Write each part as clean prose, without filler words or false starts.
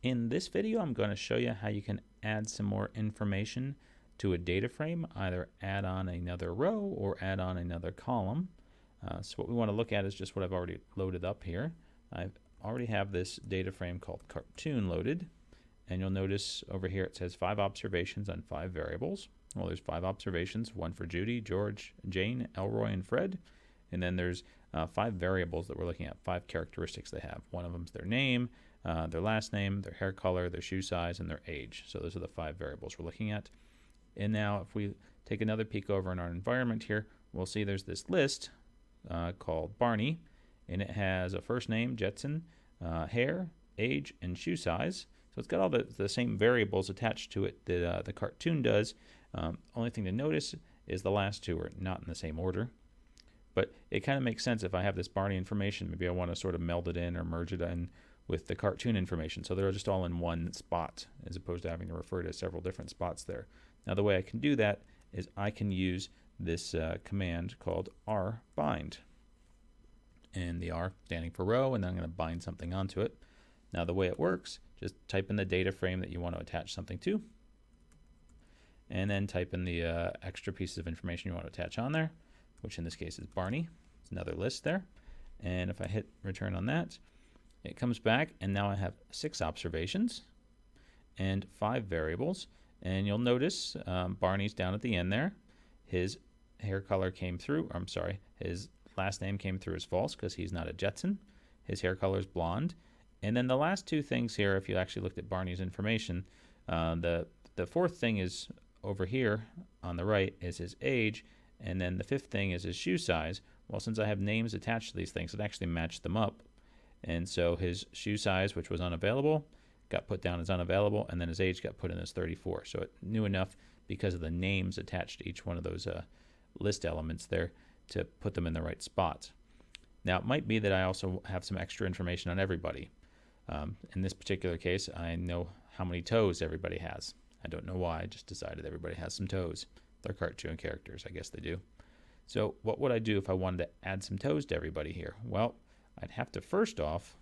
In this video, I'm going to show you how you can add some more information to a data frame, either add on another row or add on another column. So what we want to look at is just what I've already loaded up here. I already have this data frame called cartoon loaded, and you'll notice over here it says 5 observations on 5 variables. Well, there's 5 observations, one for Judy, George, Jane, Elroy, and Fred. And then there's 5 variables that we're looking at, 5 characteristics they have. One of them is their name, their last name, their hair color, their shoe size, and their age. So those are the 5 variables we're looking at. And now if we take another peek over in our environment here, we'll see there's this list called Barney, and it has a first name, Jetson, hair, age, and shoe size. So it's got all the same variables attached to it that the cartoon does. Only thing to notice is the last 2 are not in the same order. But it kind of makes sense if I have this Barney information, maybe I want to sort of meld it in or merge it in with the cartoon information. So they're just all in one spot as opposed to having to refer to several different spots there. Now the way I can do that is I can use this command called rbind. And the R standing for row, and then I'm going to bind something onto it. Now the way it works, just type in the data frame that you want to attach something to, and then type in the extra pieces of information you want to attach on there, which in this case is Barney. It's another list there. And if I hit return on that, it comes back, and now I have 6 observations and 5 variables. And you'll notice Barney's down at the end there. His hair color came through, or I'm sorry, his last name came through as false because he's not a Jetson. His hair color is blonde. And then the last 2 things here, if you actually looked at Barney's information, the 4th thing is over here on the right is his age, and then the 5th thing is his shoe size. Well, since I have names attached to these things, it actually matched them up. And so his shoe size, which was unavailable, got put down as unavailable, and then his age got put in as 34. So it knew enough because of the names attached to each one of those list elements there to put them in the right spots. Now it might be that I also have some extra information on everybody. In this particular case, I know how many toes everybody has. I don't know why, I just decided everybody has some toes. They're cartoon characters, I guess they do. So what would I do if I wanted to add some toes to everybody here? Well, I'd have to first off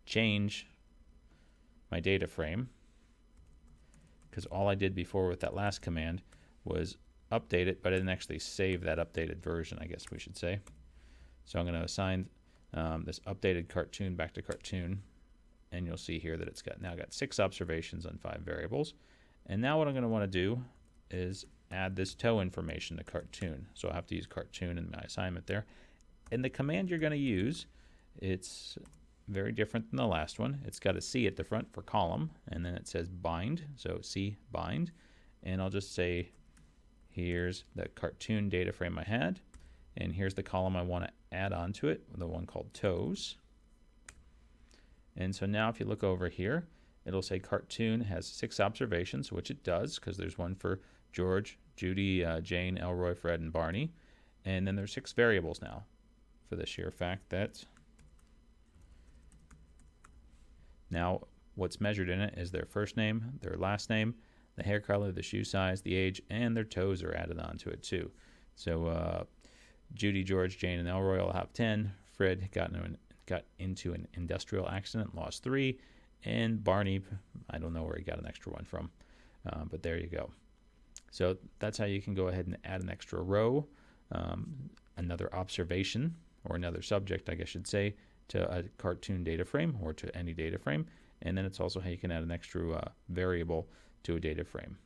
change my data frame, because all I did before with that last command was update it, but I didn't actually save that updated version, I guess we should say. So I'm going to assign this updated cartoon back to cartoon, and you'll see here that it's now got 6 observations on 5 variables. And now what I'm going to want to do is add this toe information to cartoon. So I'll have to use cartoon in my assignment there. And the command you're going to use, it's very different than the last one. It's got a C at the front for column, and then it says bind, so C bind. And I'll just say, here's the cartoon data frame I had, and here's the column I want to add onto it, the one called toes. And so now if you look over here, it'll say cartoon has 6 observations, which it does, because there's one for George, Judy, Jane, Elroy, Fred, and Barney. And then there's 6 variables now, for the sheer fact that now what's measured in it is their first name, their last name, the hair color, the shoe size, the age, and their toes are added onto it too. So Judy, George, Jane, and Elroy all have 10. Fred got into an industrial accident, lost 3. And Barney, I don't know where he got an extra one from, but there you go. So that's how you can go ahead and add an extra row, another observation, or another subject, I guess I should say, to a cartoon data frame or to any data frame. And then it's also how you can add an extra variable to a data frame.